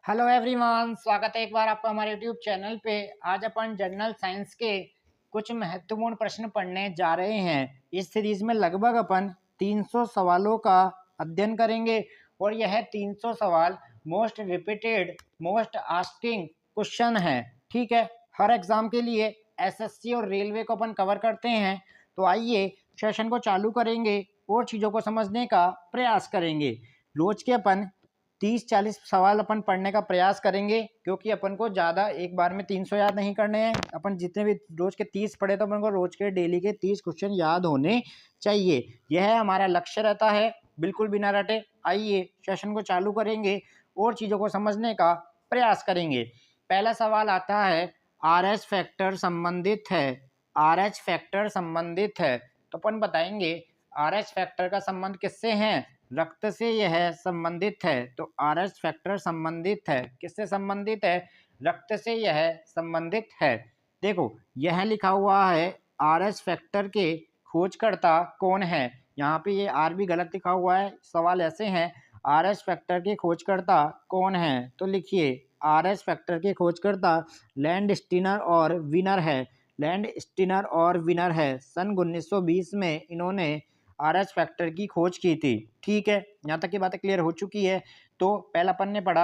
Hello everyone, स्वागत है एक बार आपका हमारे यूट्यूब चैनल पे। आज अपन जनरल साइंस के कुछ महत्वपूर्ण प्रश्न पढ़ने जा रहे हैं। इस सीरीज में लगभग अपन 300 सवालों का अध्ययन करेंगे और यह 300 सवाल most repeated most asking question है। ठीक है, हर एग्जाम के लिए एसएससी और रेलवे को अपन कवर करते हैं। तो आइए सेशन को चालू करेंगे और चीज़ों को समझने का प्रयास करेंगे। रोज के अपन 30-40 सवाल अपन पढ़ने का प्रयास करेंगे, क्योंकि अपन को ज़्यादा एक बार में 300 याद नहीं करने हैं। अपन जितने भी रोज के 30 पढ़े तो अपन को रोज के डेली के 30 क्वेश्चन याद होने चाहिए। यह हमारा लक्ष्य रहता है, बिल्कुल बिना रटे। आइए सेशन को चालू करेंगे और चीज़ों को समझने का प्रयास करेंगे। पहला सवाल आता है, आर एच फैक्टर संबंधित है। आर एच फैक्टर संबंधित है तो अपन बताएंगे आर एच फैक्टर का संबंध किससे है? रक्त से यह संबंधित है। तो आर एच फैक्टर संबंधित है, किससे संबंधित है? रक्त से यह संबंधित है। देखो यह लिखा हुआ है, आर एच फैक्टर के खोजकर्ता कौन है। यहाँ पे ये आर भी गलत लिखा हुआ है। सवाल ऐसे हैं, आर एच फैक्टर के खोजकर्ता कौन है? तो लिखिए, आर एच फैक्टर के खोजकर्ता लैंड स्टीनर और विनर है। लैंड स्टीनर और विनर है। सन 1920 में इन्होंने आर एच फैक्टर की खोज की थी। ठीक है, यहाँ तक की बातें क्लियर हो चुकी है। तो पहला अपन ने पढ़ा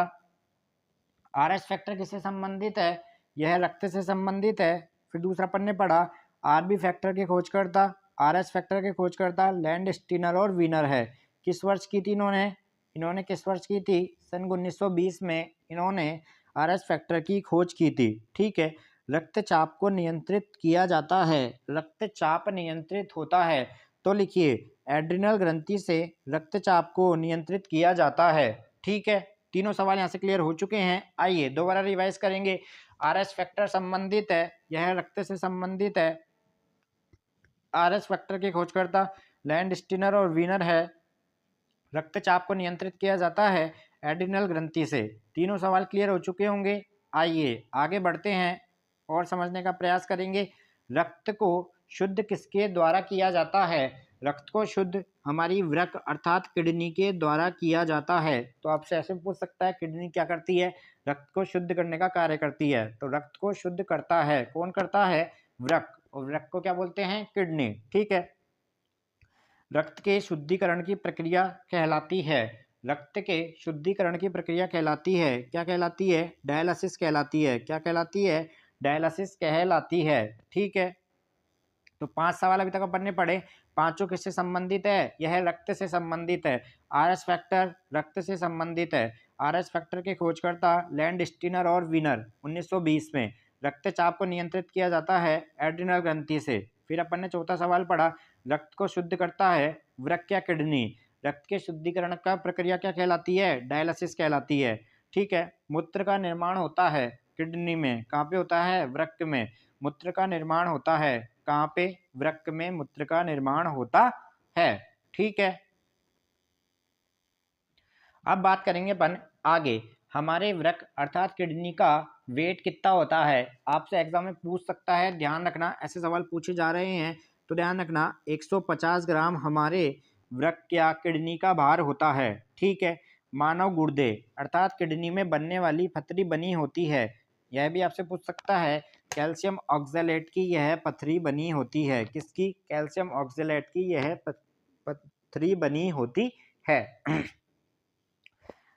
आर एच फैक्टर किससे संबंधित है, यह रक्त से संबंधित है। फिर दूसरा अपन ने पढ़ा आर बी फैक्टर के खोजकर्ता, आर एच फैक्टर के खोजकर्ता लैंड स्टीनर और विनर है। किस वर्ष की थी इन्होंने किस वर्ष की थी? सन 1920 में इन्होंने आर एच फैक्टर की खोज की थी। ठीक है, रक्तचाप को नियंत्रित किया जाता है। रक्तचाप नियंत्रित होता है तो लिखिए, एड्रिनल ग्रंथि से रक्तचाप को नियंत्रित किया जाता है। ठीक है, तीनों सवाल यहाँ से क्लियर हो चुके हैं। आइए दोबारा रिवाइज करेंगे। आर एच फैक्टर संबंधित है, यह रक्त से संबंधित है। आर एच फैक्टर के खोजकर्ता लैंड स्टीनर और विनर है। रक्तचाप को नियंत्रित किया जाता है एड्रिनल ग्रंथि से। तीनों सवाल क्लियर हो चुके होंगे। आइए आगे बढ़ते हैं और समझने का प्रयास करेंगे। रक्त को शुद्ध किसके द्वारा किया जाता है? रक्त को शुद्ध हमारी वृक्क अर्थात किडनी के द्वारा किया जाता है। तो आपसे ऐसे पूछ सकता है, किडनी क्या करती है? रक्त को शुद्ध करने का कार्य करती है। तो रक्त को शुद्ध करता है, कौन करता है? वृक्क। और वृक्क को क्या बोलते हैं? किडनी। ठीक है, रक्त के शुद्धिकरण की प्रक्रिया कहलाती है। रक्त के शुद्धिकरण की प्रक्रिया कहलाती है, क्या कहलाती है? डायलिसिस कहलाती है। क्या कहलाती है? डायलिसिस कहलाती है। ठीक है, तो 5 सवाल अभी तक अपन ने पढ़े। पांचों किससे संबंधित है? यह रक्त से संबंधित है। आर एच फैक्टर रक्त से संबंधित है। आर एच फैक्टर के खोजकर्ता लैंड स्टीनर और विनर 1920 में। रक्तचाप को नियंत्रित किया जाता है एड्रिनल ग्रंथि से। फिर अपन ने चौथा सवाल पढ़ा, रक्त को शुद्ध करता है वृक्क या किडनी। रक्त के शुद्धिकरण का प्रक्रिया क्या कहलाती है? डायलिसिस कहलाती है। ठीक है, मूत्र का निर्माण होता है किडनी में। कहाँ पे होता है? वृक्क में। मूत्र का निर्माण होता है कहाँ पे? वृक्क में मूत्र का निर्माण होता है। ठीक है, अब बात करेंगे अपन आगे। हमारे वृक्क अर्थात किडनी का वेट कितना होता है? आपसे एग्जाम में पूछ सकता है, ध्यान रखना। ऐसे सवाल पूछे जा रहे हैं तो ध्यान रखना, 150 ग्राम हमारे वृक्क या किडनी का भार होता है। ठीक है, मानव गुर्दे अर्थात किडनी में बनने वाली पथरी बनी होती है। यह भी आपसे पूछ सकता है, कैल्शियम ऑक्जेलेट की यह पथरी बनी होती है। किसकी? कैल्शियम ऑक्जेलेट की यह पथरी बनी होती है।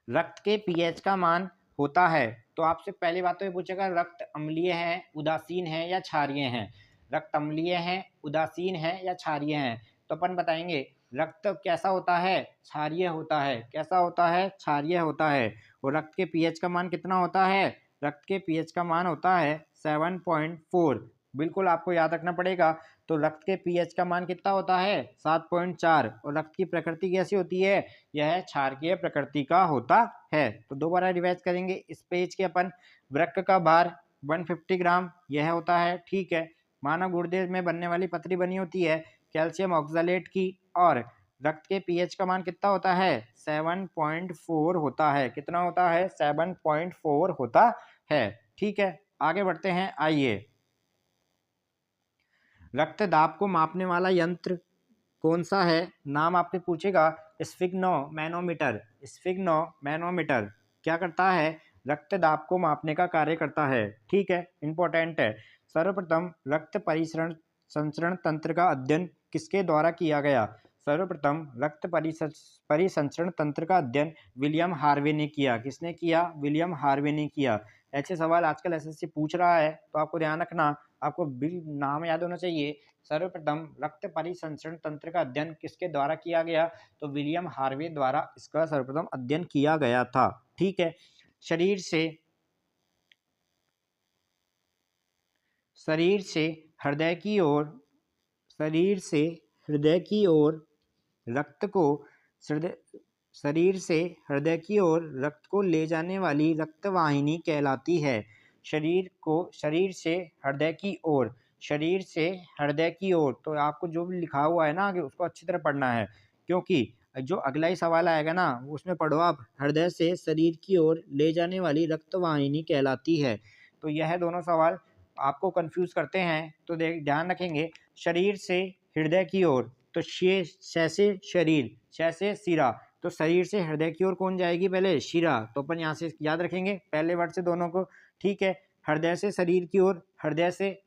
रक्त के पीएच का मान होता है। तो आपसे पहली बात तो ये पूछेगा, रक्त अम्लीय है, उदासीन है या क्षारीय है? रक्त अम्लीय है, उदासीन है या क्षारीय है? तो अपन बताएंगे रक्त कैसा होता है? क्षारीय होता है। कैसा होता है? क्षारीय होता है। और रक्त के पीएच का मान कितना होता है? रक्त के पीएच का मान होता है 7.4। बिल्कुल आपको याद रखना पड़ेगा। तो रक्त के पीएच का मान कितना होता है? 7.4। और रक्त की प्रकृति कैसी होती है? यह क्षारीय प्रकृति का होता है। तो दोबारा रिवाइज करेंगे इस पेज के अपन। वृक्क का भार 150 ग्राम यह होता है। ठीक है, मानव गुर्दे में बनने वाली पथरी बनी होती है कैल्शियम ऑक्जेलेट की। और रक्त के पीएच का मान कितना होता है? 7.4 होता है। कितना होता है? 7.4 होता है। ठीक है, आगे बढ़ते हैं। आइए, रक्तदाब को मापने वाला यंत्र कौन सा है? नाम आपसे पूछेगा, स्फिग्नो मैनोमीटर। स्फिग्नो मैनोमीटर क्या करता है? रक्त दाब को मापने का कार्य करता है। ठीक है, इंपॉर्टेंट है। सर्वप्रथम रक्त परिसंचरण तंत्र का अध्ययन किसके द्वारा किया गया? सर्वप्रथम रक्त परिसंचरण तंत्र का अध्ययन विलियम हार्वे ने किया। किसने किया? विलियम हार्वे ने किया। ऐसे सवाल आजकल एसएससी पूछ रहा है, तो आपको ध्यान रखना, आपको बिल नाम याद होना चाहिए। सर्वप्रथम रक्त परिसंचरण तंत्र का अध्ययन किसके द्वारा किया गया? तो विलियम हार्वे द्वारा इसका सर्वप्रथम अध्ययन किया गया था। ठीक है, शरीर से हृदय की ओर शरीर से हृदय की ओर रक्त को ले जाने वाली रक्तवाहिनी कहलाती है। शरीर से हृदय की ओर, तो आपको जो भी लिखा हुआ है ना आगे, उसको अच्छी तरह पढ़ना है, क्योंकि जो अगला ही सवाल आएगा ना उसमें पढ़ो आप, हृदय से शरीर की ओर ले जाने वाली रक्तवाहिनी कहलाती है। तो यह दोनों सवाल आपको कंफ्यूज करते हैं, तो ध्यान रखेंगे। शरीर से हृदय की ओर, तो शैसे शिरा, तो शरीर से हृदय की ओर कौन जाएगी? पहले शिरा, तो अपन यहाँ से याद रखेंगे पहले वर्ड से दोनों को। ठीक है, हृदय से शरीर की ओर, हृदय से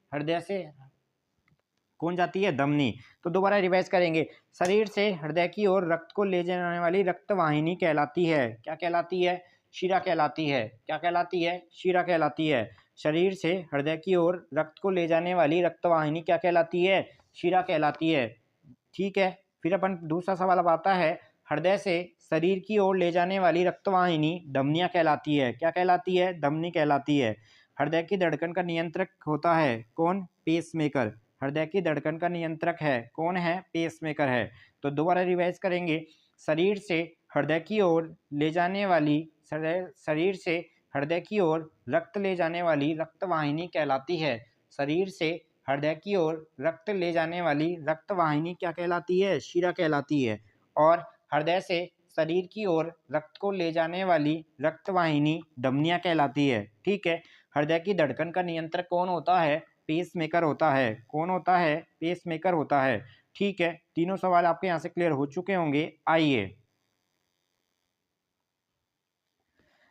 कौन जाती है? धमनी। तो दोबारा रिवाइज करेंगे। शरीर से हृदय की ओर रक्त को ले जाने वाली रक्तवाहिनी कहलाती है, क्या कहलाती है? शिरा कहलाती है। क्या कहलाती है? शिरा कहलाती है। शरीर से हृदय की ओर रक्त को ले जाने वाली रक्तवाहिनी क्या कहलाती है? शिरा कहलाती है। ठीक है, फिर अपन दूसरा सवाल अब आता है, हृदय से शरीर की ओर ले जाने वाली रक्तवाहिनी धमनियां कहलाती है। क्या कहलाती है? धमनी कहलाती है। हृदय की धड़कन का नियंत्रक होता है कौन? पेसमेकर। हृदय की धड़कन का नियंत्रक है कौन? है पेसमेकर है। तो दोबारा रिवाइज करेंगे। शरीर से हृदय की ओर ले जाने वाली शरीर से हृदय की ओर रक्त ले जाने वाली रक्तवाहिनी कहलाती है। शरीर से हृदय की ओर रक्त ले जाने वाली रक्तवाहिनी क्या कहलाती है? शिरा कहलाती है। और हृदय से शरीर की ओर रक्त को ले जाने वाली रक्तवाहिनी धमनियां कहलाती है। ठीक है, हृदय की धड़कन का नियंत्रक कौन होता है? पेसमेकर होता है। कौन होता है? पेसमेकर होता है। ठीक है, तीनों सवाल आपके यहाँ से क्लियर हो चुके होंगे। आइए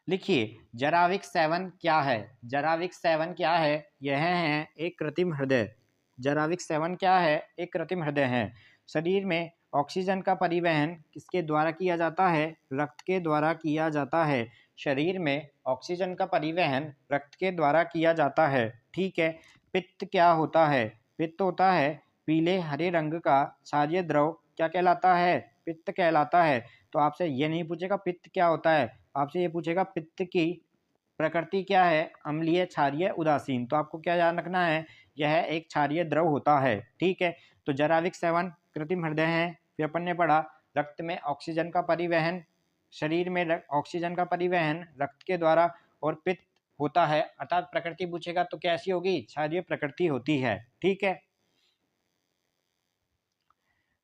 लिखिए, जराविक 7 क्या है? जराविक 7 क्या है? यह है एक कृत्रिम हृदय। जराविक 7 क्या है? एक कृत्रिम हृदय है। शरीर में ऑक्सीजन का परिवहन किसके द्वारा किया जाता है? रक्त के द्वारा किया जाता है। शरीर में ऑक्सीजन का परिवहन रक्त के द्वारा किया जाता है। ठीक है, पित्त क्या होता है? पित्त होता है पीले हरे रंग का क्षारीय द्रव, क्या कहलाता है? पित्त कहलाता है। तो आपसे ये नहीं पूछेगा पित्त क्या होता है, आपसे ये पूछेगा पित्त की प्रकृति क्या है? अम्लीय, क्षारीय, उदासीन। तो आपको क्या ध्यान रखना है? यह एक क्षारीय द्रव होता है। ठीक है, तो जराविक 7 कृत्रिम हृदय है। फिर अपन ने पढ़ा रक्त में ऑक्सीजन का परिवहन, शरीर में ऑक्सीजन का परिवहन रक्त के द्वारा, और पित्त होता है, अर्थात प्रकृति पूछेगा तो कैसी होगी? क्षारीय प्रकृति होती है। ठीक है,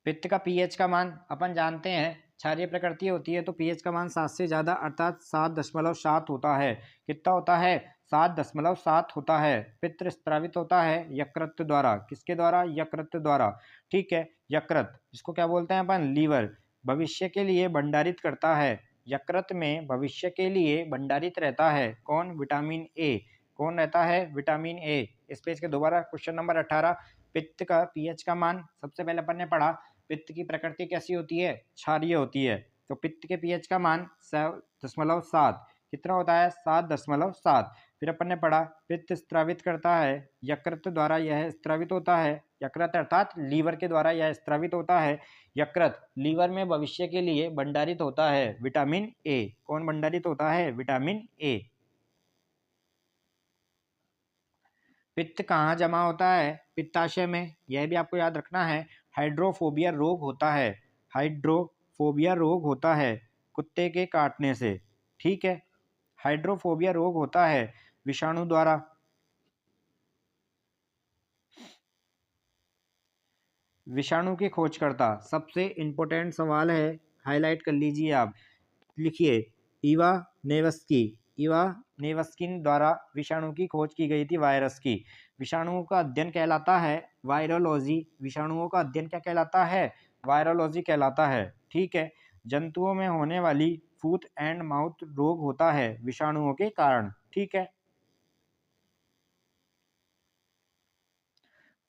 पित्त का पीएच का मान अपन जानते हैं, क्षारीय प्रकृति होती है तो पीएच का मान 7 से ज़्यादा अर्थात 7.7 होता है। कितना होता है? 7.7 होता है। पित्त स्त्रावित होता है यकृत द्वारा। किसके द्वारा? यकृत द्वारा। ठीक है, यकृत जिसको क्या बोलते हैं अपन? लीवर। भविष्य के लिए भंडारित करता है। यकृत में भविष्य के लिए भंडारित रहता है कौन? Vitamin A. कौन रहता है? Vitamin A. इस पेज के दोबारा क्वेश्चन नंबर 18, पित्त का पीएच का मान सबसे पहले अपन ने पढ़ा, पित्त की प्रकृति कैसी होती है? क्षारीय होती है। तो पित्त के पीएच का मान 7.7 कितना होता है? 7.7। फिर अपन ने पढ़ा पित्त स्त्रावित करता है यकृत द्वारा, यह स्त्रावित होता है यकृत अर्थात लीवर के द्वारा यह स्त्रावित होता है। यकृत लीवर में भविष्य के लिए भंडारित होता है विटामिन ए। कौन भंडारित होता है? Vitamin A. पित्त कहाँ जमा होता है? पित्ताशय में। यह भी आपको याद रखना है। हाइड्रोफोबिया रोग होता है। हाइड्रोफोबिया रोग होता है कुत्ते के काटने से। ठीक है, हाइड्रोफोबिया रोग होता है विषाणु द्वारा। विषाणु की खोजकर्ता, सबसे इंपॉर्टेंट सवाल है, हाईलाइट कर लीजिए आप। लिखिए, इवा नेवस्किन द्वारा विषाणु की खोज की गई थी, वायरस की। विषाणुओं का अध्ययन कहलाता है वायरोलॉजी। विषाणुओं का अध्ययन क्या कहलाता है? वायरोलॉजी कहलाता है। ठीक है, जंतुओं में होने वाली फूट एंड माउथ रोग होता है विषाणुओं के कारण। ठीक है।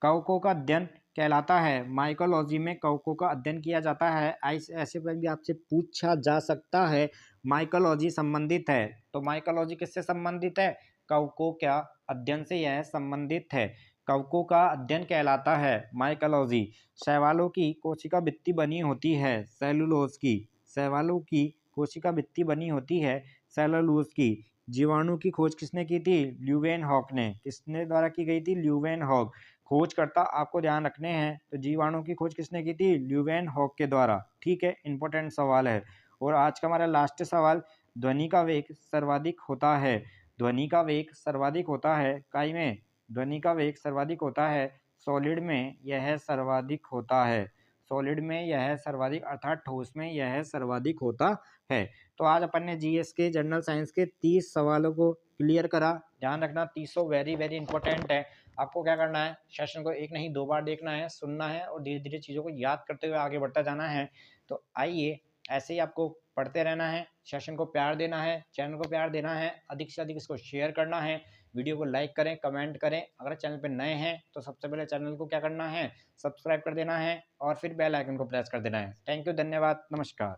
कवकों का अध्ययन कहलाता है। माइकोलॉजी में कवकों का अध्ययन किया जाता है। ऐसे पर भी आपसे पूछा जा सकता है माइकोलॉजी संबंधित है, तो माइकोलॉजी किससे संबंधित है? कवकों का अध्ययन से यह संबंधित है। कवकों का अध्ययन कहलाता है माइकोलॉजी। शैवालों की कोशिका भित्ति बनी होती है सेलुलोज की। शैवालों की कोशिका भित्ति बनी होती है सेलुलोज की। जीवाणु की खोज किसने की थी? ल्यूवेनहॉक ने। किसने द्वारा की गई थी? ल्यूवेनहॉक। खोजकर्ता आपको ध्यान रखने हैं, तो जीवाणु की खोज किसने की थी? ल्यूवेनहॉक के द्वारा। ठीक है, इंपॉर्टेंट सवाल है। और आज का हमारा लास्ट सवाल, ध्वनि का वेग सर्वाधिक होता है। ध्वनि का वेग सर्वाधिक होता है काई में? ध्वनि का वेग सर्वाधिक होता है सॉलिड में, यह सर्वाधिक होता है। सॉलिड में यह सर्वाधिक, अर्थात ठोस में यह सर्वाधिक होता है। तो आज अपन ने जीएस के जनरल साइंस के 30 सवालों को क्लियर करा। ध्यान रखना 30 वेरी वेरी इंपॉर्टेंट है। आपको क्या करना है, सेशन को एक नहीं 2 बार देखना है, सुनना है और धीरे धीरे चीज़ों को याद करते हुए आगे बढ़ता जाना है। तो आइए ऐसे ही आपको पढ़ते रहना है, सेशन को प्यार देना है, चैनल को प्यार देना है, अधिक से अधिक इसको शेयर करना है, वीडियो को लाइक करें, कमेंट करें। अगर चैनल पर नए हैं तो सबसे पहले चैनल को क्या करना है, सब्सक्राइब कर देना है और फिर बेल आइकन को प्रेस कर देना है। थैंक यू, धन्यवाद, नमस्कार।